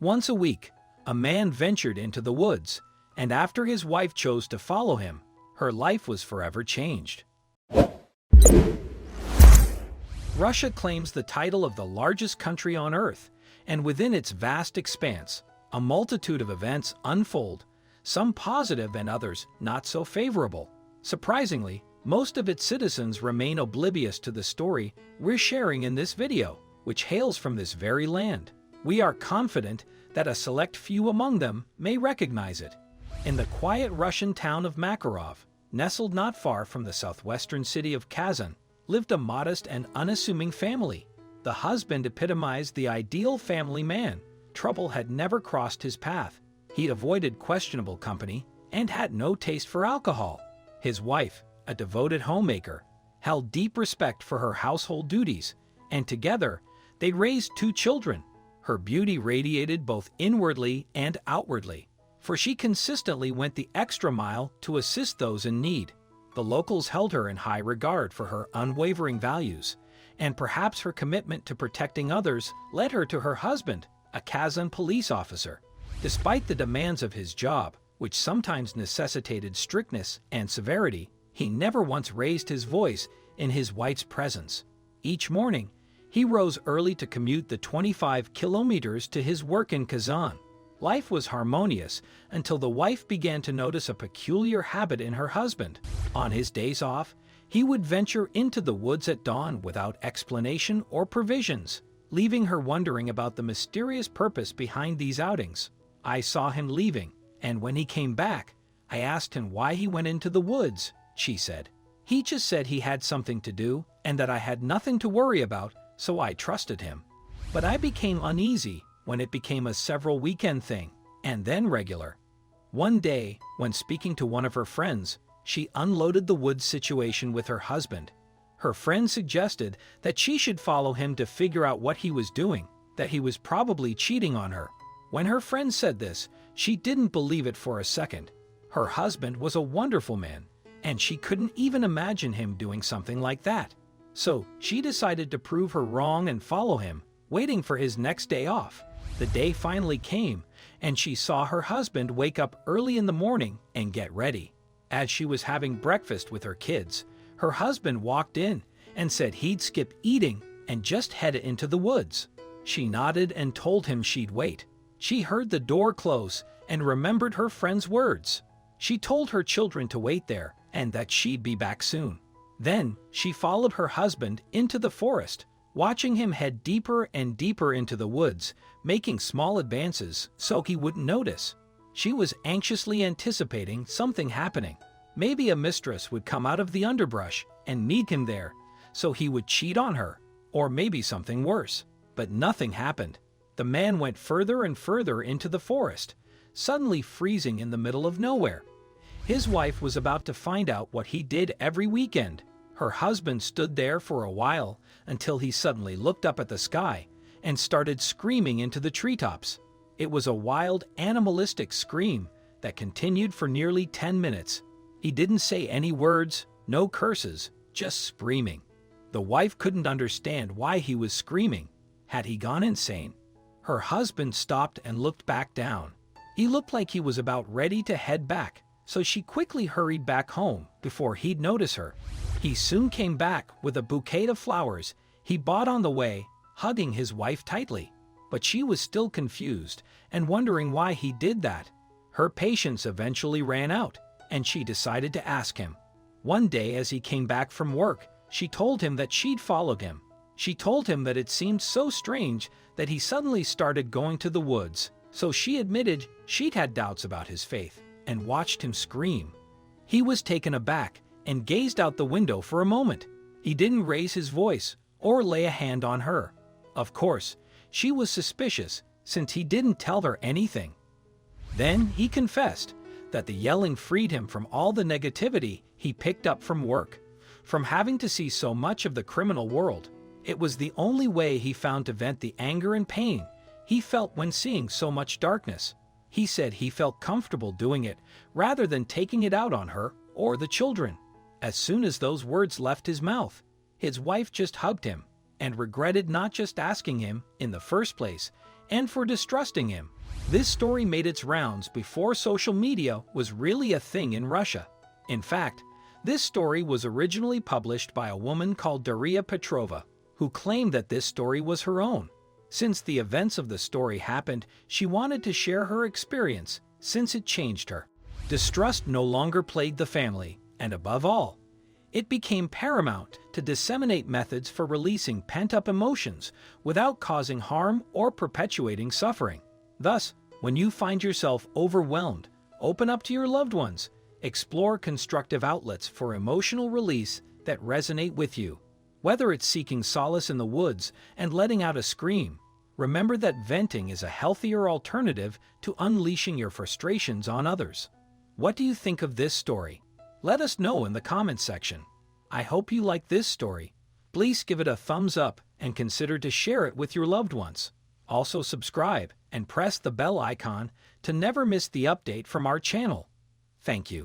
Once a week, a man ventured into the woods, and after his wife chose to follow him, her life was forever changed. Russia claims the title of the largest country on Earth, and within its vast expanse, a multitude of events unfold, some positive and others not so favorable. Surprisingly, most of its citizens remain oblivious to the story we're sharing in this video, which hails from this very land. We are confident that a select few among them may recognize it. In the quiet Russian town of Makarov, nestled not far from the southwestern city of Kazan, lived a modest and unassuming family. The husband epitomized the ideal family man. Trouble had never crossed his path. He avoided questionable company and had no taste for alcohol. His wife, a devoted homemaker, held deep respect for her household duties, and together they raised 2 children. Her beauty radiated both inwardly and outwardly, for she consistently went the extra mile to assist those in need. The locals held her in high regard for her unwavering values, and perhaps her commitment to protecting others led her to her husband, a Kazan police officer. Despite the demands of his job, which sometimes necessitated strictness and severity, he never once raised his voice in his wife's presence. Each morning, he rose early to commute the 25 kilometers to his work in Kazan. Life was harmonious until the wife began to notice a peculiar habit in her husband. On his days off, he would venture into the woods at dawn without explanation or provisions, leaving her wondering about the mysterious purpose behind these outings. I saw him leaving, and when he came back, I asked him why he went into the woods, she said. He just said he had something to do and that I had nothing to worry about, so I trusted him. But I became uneasy when it became a several weekend thing, and then regular. One day, when speaking to one of her friends, she unloaded the woods situation with her husband. Her friend suggested that she should follow him to figure out what he was doing, that he was probably cheating on her. When her friend said this, she didn't believe it for a second. Her husband was a wonderful man, and she couldn't even imagine him doing something like that. So she decided to prove her wrong and follow him, waiting for his next day off. The day finally came, and she saw her husband wake up early in the morning and get ready. As she was having breakfast with her kids, her husband walked in and said he'd skip eating and just head into the woods. She nodded and told him she'd wait. She heard the door close and remembered her friend's words. She told her children to wait there and that she'd be back soon. Then she followed her husband into the forest, watching him head deeper and deeper into the woods, making small advances so he wouldn't notice. She was anxiously anticipating something happening. Maybe a mistress would come out of the underbrush and meet him there, so he would cheat on her, or maybe something worse. But nothing happened. The man went further and further into the forest, suddenly freezing in the middle of nowhere. His wife was about to find out what he did every weekend. Her husband stood there for a while until he suddenly looked up at the sky and started screaming into the treetops. It was a wild, animalistic scream that continued for nearly 10 minutes. He didn't say any words, no curses, just screaming. The wife couldn't understand why he was screaming. Had he gone insane? Her husband stopped and looked back down. He looked like he was about ready to head back, so she quickly hurried back home before he'd notice her. He soon came back with a bouquet of flowers he bought on the way, hugging his wife tightly. But she was still confused and wondering why he did that. Her patience eventually ran out, and she decided to ask him. One day as he came back from work, she told him that she'd followed him. She told him that it seemed so strange that he suddenly started going to the woods, so she admitted she'd had doubts about his faith and watched him scream. He was taken aback and gazed out the window for a moment. He didn't raise his voice or lay a hand on her. Of course, she was suspicious since he didn't tell her anything. Then he confessed that the yelling freed him from all the negativity he picked up from work, from having to see so much of the criminal world. It was the only way he found to vent the anger and pain he felt when seeing so much darkness. He said he felt comfortable doing it rather than taking it out on her or the children. As soon as those words left his mouth, his wife just hugged him and regretted not just asking him in the first place, and for distrusting him. This story made its rounds before social media was really a thing in Russia. In fact, this story was originally published by a woman called Daria Petrova, who claimed that this story was her own. Since the events of the story happened, she wanted to share her experience since it changed her. Distrust no longer plagued the family, and above all, it became paramount to disseminate methods for releasing pent-up emotions without causing harm or perpetuating suffering. Thus, when you find yourself overwhelmed, open up to your loved ones. Explore constructive outlets for emotional release that resonate with you. Whether it's seeking solace in the woods and letting out a scream, remember that venting is a healthier alternative to unleashing your frustrations on others. What do you think of this story? Let us know in the comments section. I hope you like this story. Please give it a thumbs up and consider to share it with your loved ones. Also subscribe and press the bell icon to never miss the update from our channel. Thank you.